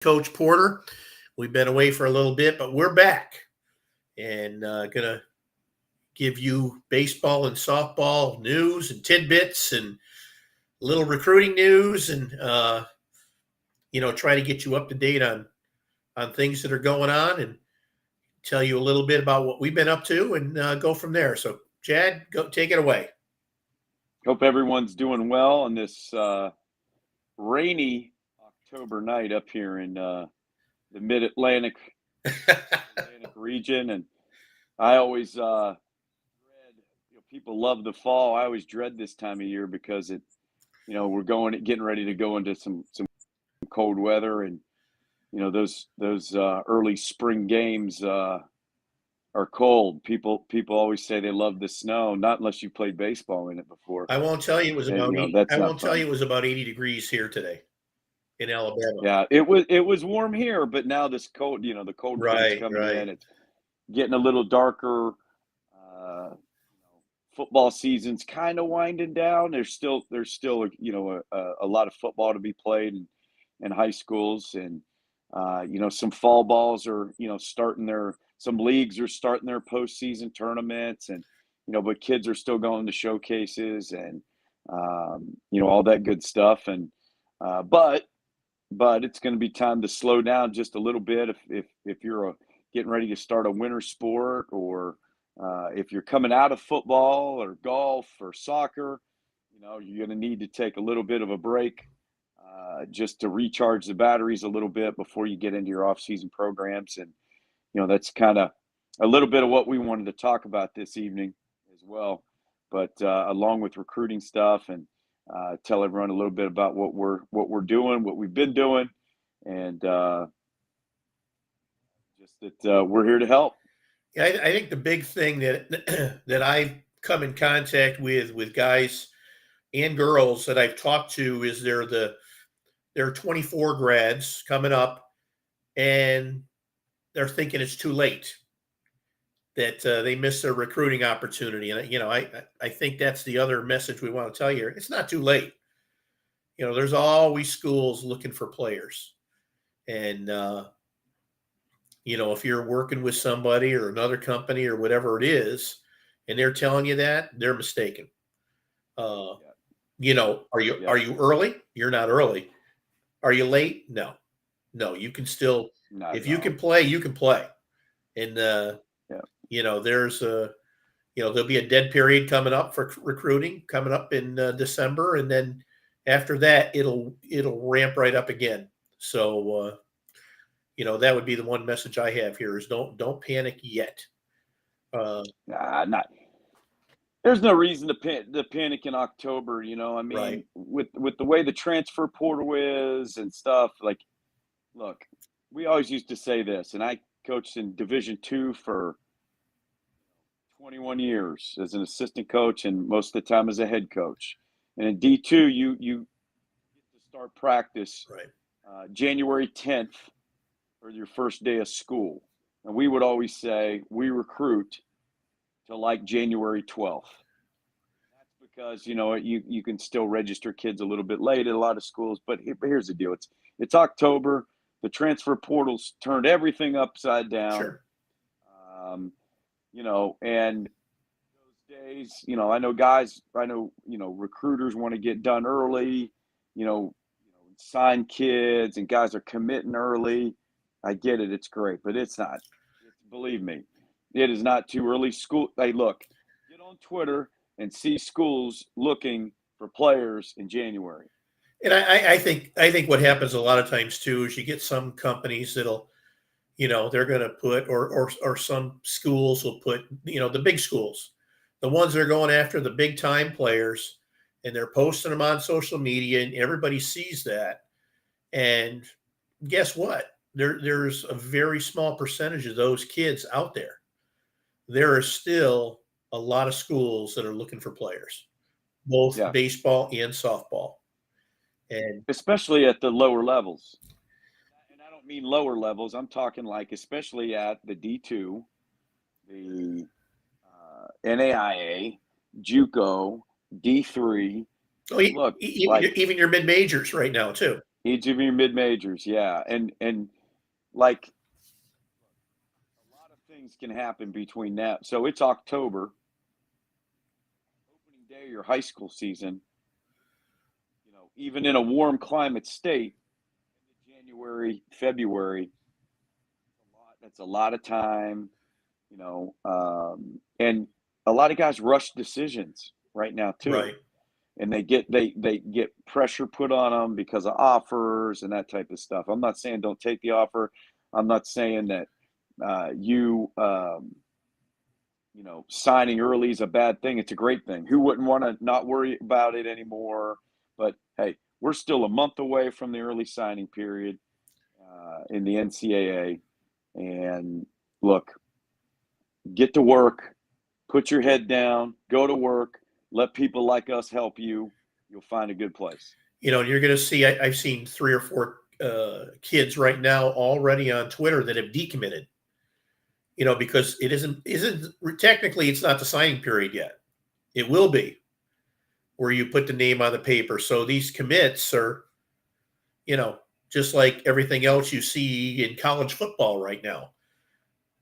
Coach Porter. We've been away for a little bit, but we're back and gonna give you baseball and softball news and tidbits and a little recruiting news and try to get you up to date on things that are going on and tell you a little bit about what we've been up to and go from there. So, Chad, go take it away. Hope everyone's doing well on this rainy October night up here in the Mid-Atlantic region. And I always dread, people love the fall. I always dread this time of year because we're getting ready to go into some cold weather, and those early spring games are cold. People always say they love the snow, not unless you played baseball in it before. I won't tell you it was about 80. That's I not won't fun. tell you it was about 80 degrees here today in Alabama. Yeah, it was warm here, but now this cold, the cold front's coming in. It's getting a little darker. Football season's kind of winding down. There's still a lot of football to be played in high schools, and some fall balls are some leagues are starting their postseason tournaments, and but kids are still going to showcases and all that good stuff, and but it's going to be time to slow down just a little bit if you're getting ready to start a winter sport, or if you're coming out of football or golf or soccer. You're going to need to take a little bit of a break just to recharge the batteries a little bit before you get into your off-season programs. And that's kind of a little bit of what we wanted to talk about this evening as well, but along with recruiting stuff, and tell everyone a little bit about what we're doing, what we've been doing, and just that we're here to help. Yeah, I think the big thing that I've come in contact with guys and girls that I've talked to is there are 24 grads coming up, and they're thinking it's too late, that they missed their recruiting opportunity. And I think that's the other message we want to tell you. It's not too late. There's always schools looking for players, and if you're working with somebody or another company or whatever it is, and they're telling you that, they're mistaken. Are you early? You're not early. Are you late? No. You can still, you can play, you can play. And there's there'll be a dead period coming up for recruiting coming up in December, and then after that it'll ramp right up again. So that would be the one message I have here is don't panic yet. There's no reason to panic in October. Right. with the way the transfer portal is and stuff. Like, look, we always used to say this, and I coached in Division II for 21 years as an assistant coach, and most of the time as a head coach. And in D2, you get to start practice January 10th or your first day of school. And we would always say we recruit to like January 12th. That's because, you can still register kids a little bit late at a lot of schools. But here's the deal. It's October. The transfer portal's turned everything upside down. Sure. And those days, I know recruiters want to get done early, sign kids, and guys are committing early. I get it. It's great, but it's not. Believe me, it is not too early. Hey, look, get on Twitter and see schools looking for players in January. And I think what happens a lot of times too is you get some companies that'll, they're going to put, or some schools will put, the big schools, the ones that are going after the big time players, and they're posting them on social media, and everybody sees that. And guess what? There's a very small percentage of those kids out there. There are still a lot of schools that are looking for players, both baseball and softball. And especially at the lower levels. And I don't mean lower levels. I'm talking like especially at the D2, the NAIA, JUCO, D3. Look, even your mid-majors right now too. Each of your mid majors, yeah, and like a lot of things can happen between now. So it's October, opening day of your high school season. Even in a warm climate state, January, February, that's a lot of time. And a lot of guys rush decisions right now too, Right. and they get pressure put on them because of offers and that type of stuff. I'm not saying don't take the offer. I'm not saying that signing early is a bad thing. It's a great thing. Who wouldn't want to not worry about it anymore? But hey, we're still a month away from the early signing period in the NCAA. And look, get to work, put your head down, go to work, let people like us help you. You'll find a good place. You're going to see, I've seen 3 or 4 kids right now already on Twitter that have decommitted, because it isn't technically, it's not the signing period yet. It will be, where you put the name on the paper. So these commits are, just like everything else you see in college football right now.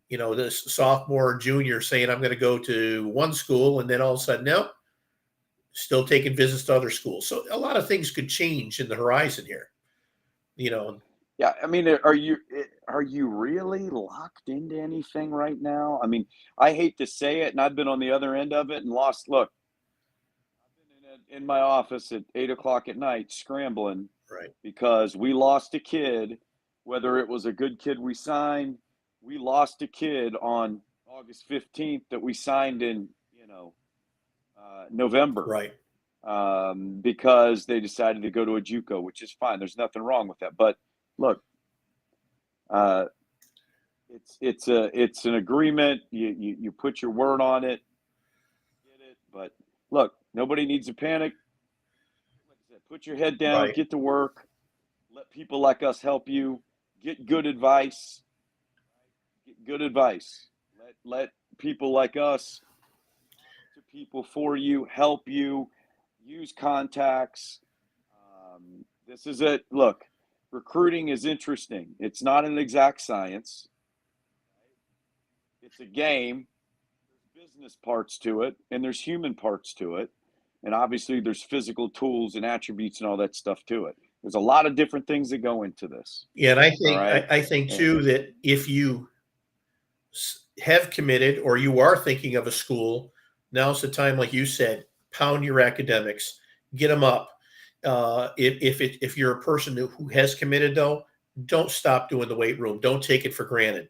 This sophomore or junior saying, I'm going to go to one school, and then all of a sudden, no, still taking visits to other schools. So a lot of things could change in the horizon here. Yeah, I mean, are you really locked into anything right now? I mean, I hate to say it, and I've been on the other end of it and lost. Look, I've been in my office at 8 o'clock at night scrambling Right. because we lost a kid. Whether it was a good kid we signed, we lost a kid on August 15th that we signed in November. Right. Because they decided to go to a JUCO, which is fine. There's nothing wrong with that. But look, uh, it's an agreement. You put your word on it. Get it. But look, nobody needs to panic. Like I said, put your head down, Right. get to work. Let people like us help you. Get good advice. Get good advice. Let people like us to people for you, help you, use contacts. This is it. Look, recruiting is interesting. It's not an exact science. It's a game. There's business parts to it, and there's human parts to it. And obviously, there's physical tools and attributes and all that stuff to it. There's a lot of different things that go into this. Yeah, and I All think right. I think And too that if you have committed or you are thinking of a school, now's the time, like you said, pound your academics, get them up. If you're a person who has committed, though, don't stop doing the weight room. Don't take it for granted,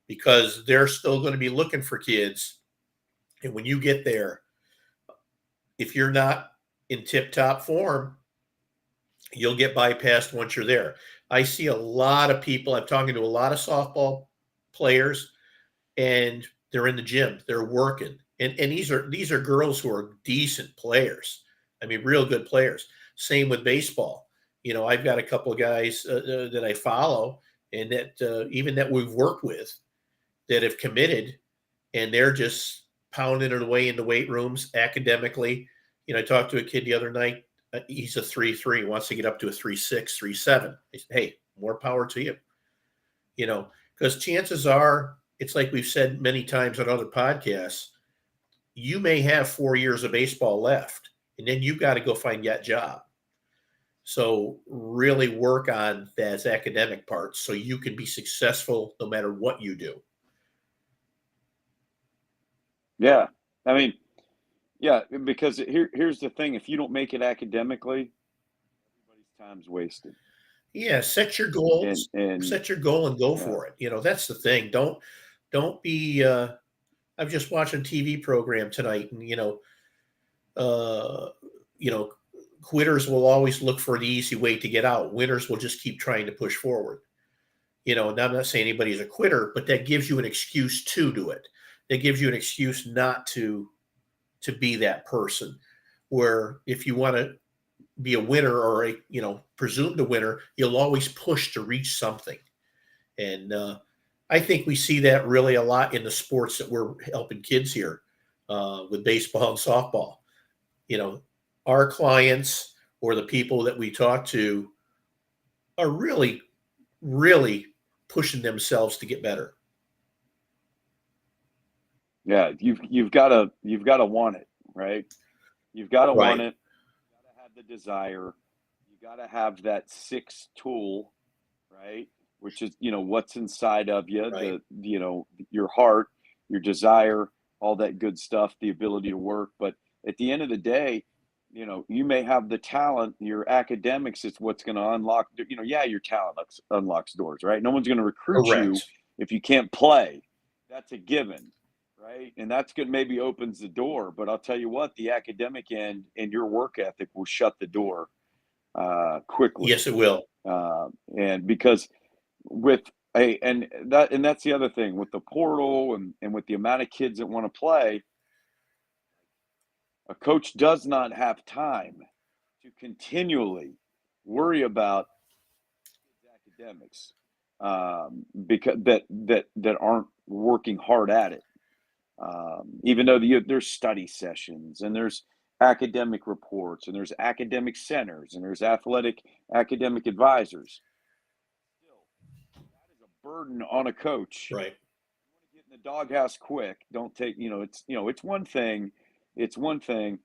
because they're still going to be looking for kids. And when you get there, if you're not in tip-top form, you'll get bypassed once you're there. I see a lot of people. I'm talking to a lot of softball players, and they're in the gym. They're working, and these are girls who are decent players. I mean, real good players. Same with baseball. I've got a couple of guys that I follow, and that even that we've worked with, that have committed, and they're just pounding it away in the weight rooms academically. I talked to a kid the other night. He's a 3.3, wants to get up to a 3.6, 3.7. Hey, more power to you. Because chances are, it's like we've said many times on other podcasts, you may have 4 years of baseball left, and then you've got to go find that job. So really work on that academic part so you can be successful no matter what you do. yeah, I mean, yeah, because here's the thing: if you don't make it academically, everybody's time's wasted. Yeah, set your And goals, and set your goal and go yeah, for it. That's the thing. Don't be I've just watched a TV program tonight, and uh you know, quitters will always look for the easy way to get out. Winners will just keep trying to push forward. And I'm not saying anybody's a quitter, but that gives you an excuse to do it. That gives you an excuse not to be that person. Where if you want to be a winner, or presumed a winner, you'll always push to reach something. And I think we see that really a lot in the sports that we're helping kids here, with baseball and softball. Our clients or the people that we talk to are really, really pushing themselves to get better. Yeah, you've got to want it, right? You've got to want Right, it. You got to have the desire. You got to have that sixth tool, right? Which is, what's inside of you, right. your heart, your desire, all that good stuff, the ability to work. But at the end of the day, you may have the talent, your academics is what's going to unlock, yeah, your talent unlocks doors, right? No one's going to recruit you Correct. if you can't play. That's a given, right? And that's good, maybe opens the door. But I'll tell you what, the academic end and your work ethic will shut the door quickly. Yes, it will. And because with that's the other thing with the portal and with the amount of kids that want to play, a coach does not have time to continually worry about academics because that aren't working hard at it. Even though there's study sessions and there's academic reports and there's academic centers and there's athletic academic advisors, still, that is a burden on a coach. Right. You want to get in the doghouse quick. Don't take, it's one thing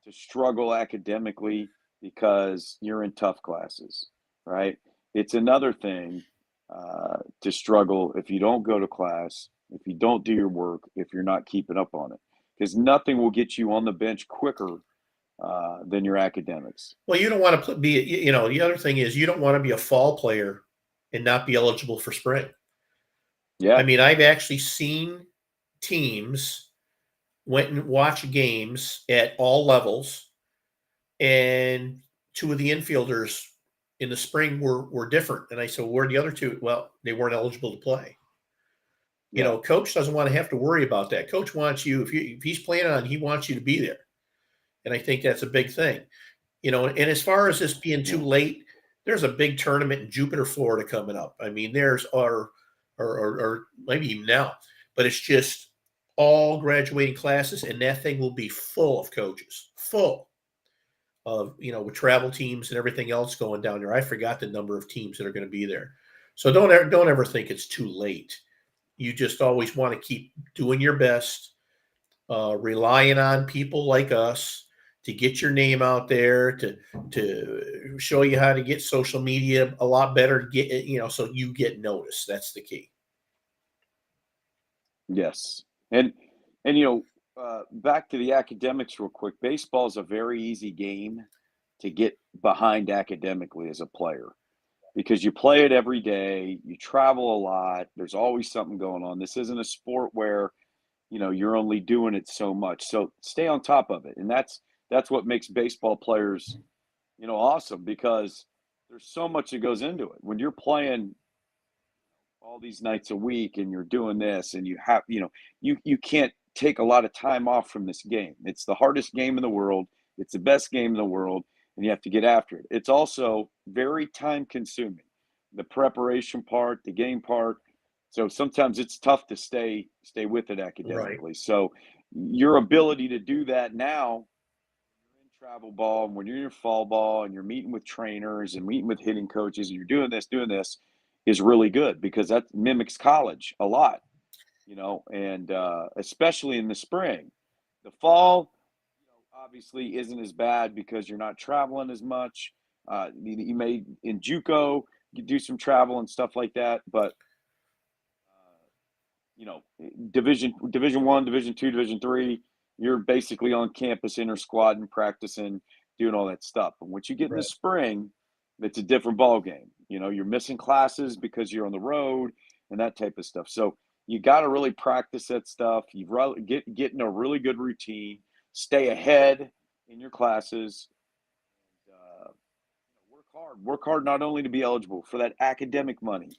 to struggle academically because you're in tough classes, right? It's another thing to struggle if you don't go to class, if you don't do your work, if you're not keeping up on it, because nothing will get you on the bench quicker than your academics. Well, you don't want to be, the other thing is you don't want to be a fall player and not be eligible for spring. I Yeah, mean, I've actually seen teams went and watched games at all levels, and two of the infielders in the spring were different. And I said, where are the other two? Well, they weren't eligible to play. yeah, Coach doesn't want to have to worry about that. Coach wants you, if he's playing on, he wants you to be there. And I think that's a big thing. And as far as this being too yeah, late, there's a big tournament in Jupiter, Florida coming up. I mean, there's or maybe even now, but it's just all graduating classes, and that thing will be full of coaches, full of, with travel teams and everything else going down there. I forgot the number of teams that are going to be there. So don't ever think it's too late. You just always want to keep doing your best, relying on people like us to get your name out there, to show you how to get social media a lot better, to get so you get noticed. That's the key. yes, and back to the academics real quick. Baseball is a very easy game to get behind academically as a player because you play it every day, you travel a lot, there's always something going on. This isn't a sport where, you're only doing it so much. So stay on top of it. And that's what makes baseball players, awesome because there's so much that goes into it. When you're playing all these nights a week and you're doing this and you have, you can't take a lot of time off from this game. It's the hardest game in the world. It's the best game in the world and you have to get after it. It's also very time consuming. The preparation part, the game part. So sometimes it's tough to stay with it Right. academically. So your ability to do that now when you're in travel ball and when you're in fall ball and you're meeting with trainers and meeting with hitting coaches and you're doing this is really good because that mimics college a lot, and especially in the spring. The fall, obviously isn't as bad because you're not traveling as much. You may in JUCO you do some travel and stuff like that, but you know, Division One, Division Two, Division Three, you're basically on campus, inter squad, and practicing, doing all that stuff. But once you get in the Right. spring, it's a different ball game. You're missing classes because you're on the road and that type of stuff. So you got to really practice that stuff. You get in a really good routine. Stay ahead in your classes. Uh, work hard. Work hard not only to be eligible for that academic money.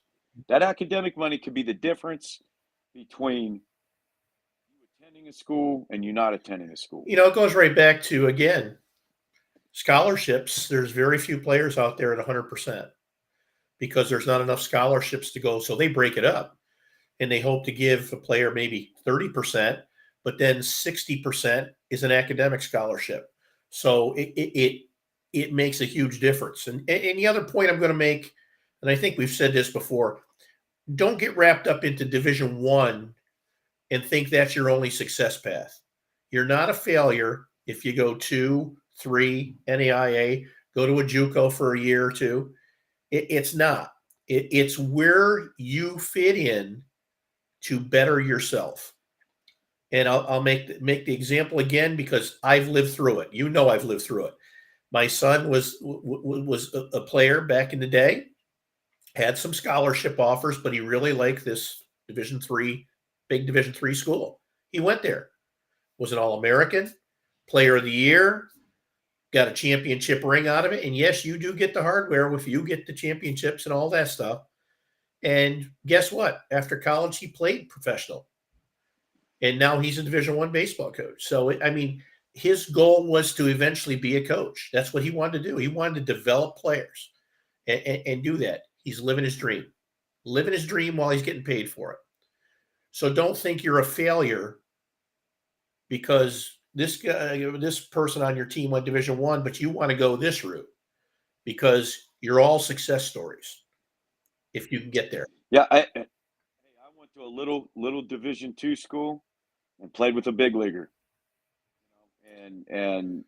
That academic money could be the difference between you attending a school and you not attending a school. It goes right back to, again, scholarships. There's very few players out there at 100% because there's not enough scholarships to go. So they break it up and they hope to give a player maybe 30%, but then 60% is an academic scholarship. So it makes a huge difference. And the other point I'm going to make, and I think we've said this before, don't get wrapped up into Division One and think that's your only success path. You're not a failure if you go 2, 3 NAIA, go to a JUCO for a year or two. It's not. It's where you fit in to better yourself. And I'll make the example again because I've lived through it. You know, I've lived through it. My son was a player back in the day, had some scholarship offers, but he really liked this big Division 3 school. He went there, was an All-American, Player of the Year, got a championship ring out of it. And yes, you do get the hardware if you get the championships and all that stuff. And guess what? After college, he played professional. And now he's a Division 1 baseball coach. So, I mean, his goal was to eventually be a coach. That's what he wanted to do. He wanted to develop players and do that. He's living his dream while he's getting paid for it. So don't think you're a failure because this person on your team went Division 1, but you want to go this route because you're all success stories if you can get there. Yeah, I went to a little Division 2 school and played with a big leaguer, and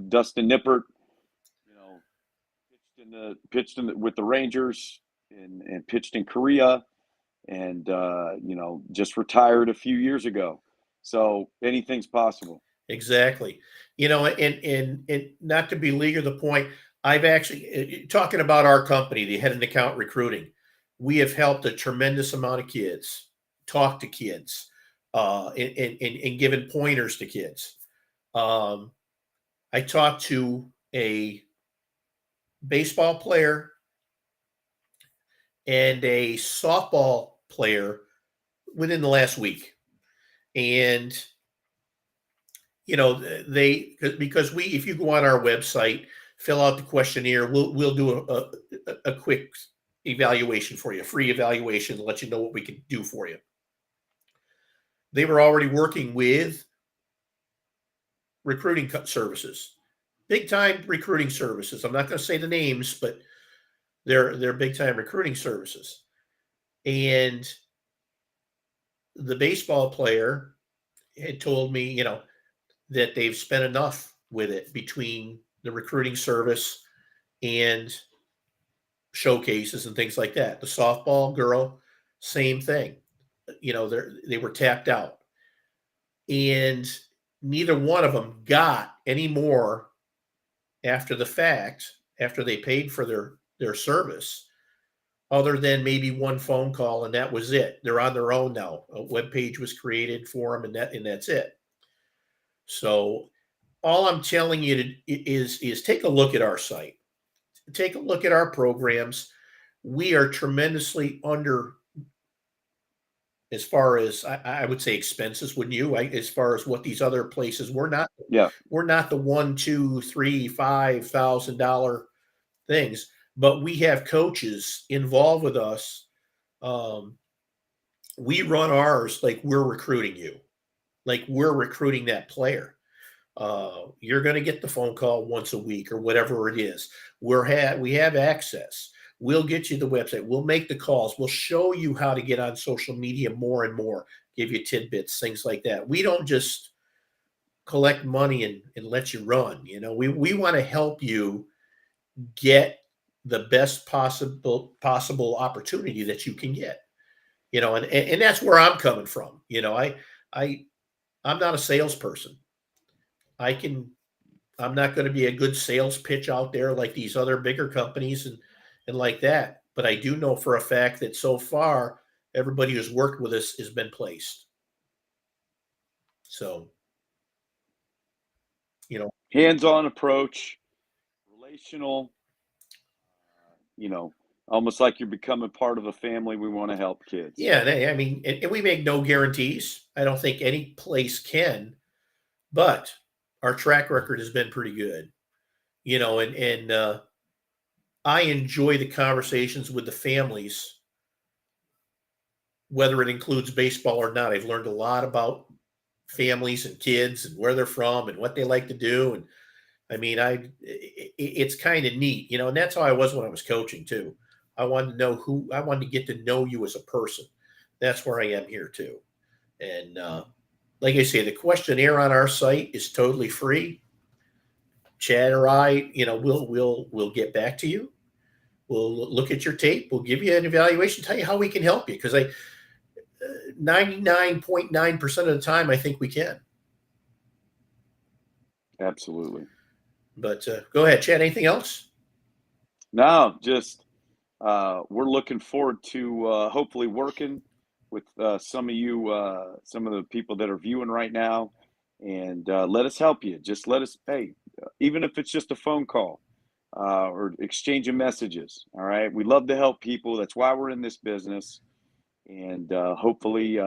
Dustin Nippert, pitched with the Rangers and pitched in Korea, and just retired a few years ago. So anything's possible. Exactly. And not to beleaguer the point, I've actually talking about our company, the Head and Account Recruiting. We have helped a tremendous amount of kids, talk to kids, and given pointers to kids. I talked to a baseball player and a softball player within the last week. And, because if you go on our website, fill out the questionnaire, we'll do a quick evaluation for you, free evaluation, to let you know what we can do for you. They were already working with recruiting services, big time recruiting services. I'm not going to say the names, but they're big time recruiting services. And the baseball player had told me, that they've spent enough with it between the recruiting service and showcases and things like that. The softball girl, same thing. They were tapped out. And neither one of them got any more after the fact, after they paid for their service, other than maybe one phone call, and that was it. They're on their own now. A web page was created for them, and that's it. So all I'm telling you is take a look at our site. Take a look at our programs. We are tremendously under, as far as I would say, expenses. Wouldn't you? As far as what these other places, we're not. Yeah, we're not the $1, $2, $3, $5,000 things, but we have coaches involved with us. We run ours like we're recruiting you, like we're recruiting that player. You're going to get the phone call once a week or whatever it is. We have access. We'll get you the website. We'll make the calls. We'll show you how to get on social media more and more, give you tidbits, things like that. We don't just collect money and let you run. We want to help you get the best possible opportunity that you can get. And that's where I'm coming from. I'm not a salesperson. I'm not going to be a good sales pitch out there like these other bigger companies and like that. But I do know for a fact that so far, everybody who's worked with us has been placed. So, hands-on approach, relational, almost like you're becoming part of a family. We want to help kids. Yeah. And we make no guarantees. I don't think any place but our track record has been pretty good, and I enjoy the conversations with the families, whether it includes baseball or not. I've learned a lot about families and kids and where they're from and what they like to do. And it's kind of neat, and that's how I was when I was coaching too. I wanted to know I wanted to get to know you as a person. That's where I am here too. And like I say, the questionnaire on our site is totally free. Chad or I, we'll get back to you. We'll look at your tape. We'll give you an evaluation, tell you how we can help you. Because 99.9% of the time, I think we can. Absolutely. But go ahead, Chad. Anything else? No, just we're looking forward to hopefully working with some of you, some of the people that are viewing right now, and let us help you. Just let us, hey, even if it's just a phone call or exchanging messages. All right, we love to help people. That's why we're in this business, and hopefully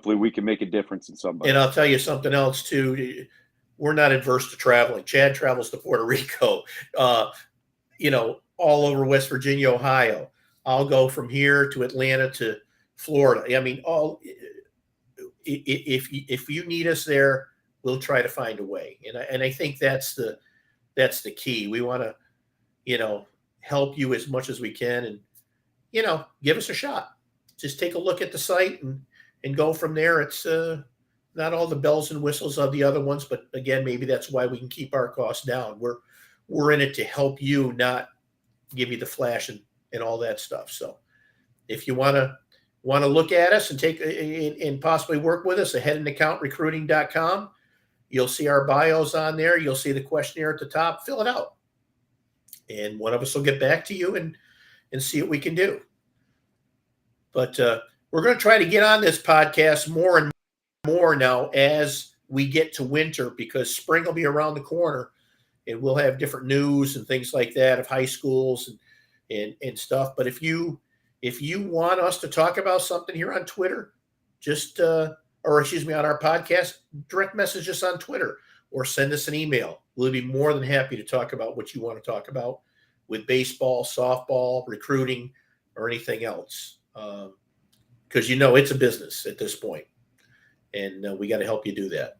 we can make a difference in somebody. And I'll tell you something else too. We're not adverse to traveling. Chad travels to Puerto Rico, all over West Virginia, Ohio. I'll go from here to Atlanta to Florida. I mean, if you need us there, we'll try to find a way. And I think that's the key. We want to, help you as much as we can, and give us a shot. Just take a look at the site and go from there. It's not all the bells and whistles of the other ones, but again, maybe that's why we can keep our costs down. We're in it to help you, not give you the flash and all that stuff. So if you want to look at us and take and possibly work with us, aheadinAccountRecruiting.com. You'll see our bios on there. You'll see the questionnaire at the top. Fill it out, and one of us will get back to you and see what we can do. But we're going to try to get on this podcast more and more now as we get to winter, because spring will be around the corner, and we'll have different news and things like that of high schools and stuff. But if you want us to talk about something here on Twitter, just on our podcast, direct message us on Twitter or send us an email. We'll be more than happy to talk about what you want to talk about with baseball, softball, recruiting, or anything else. Because it's a business at this point, and we got to help you do that.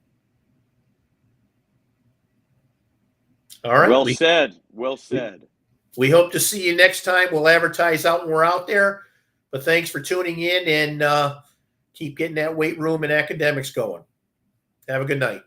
All right. Well said. We hope to see you next time. We'll advertise out when we're out there. But thanks for tuning in, and keep getting that weight room and academics going. Have a good night.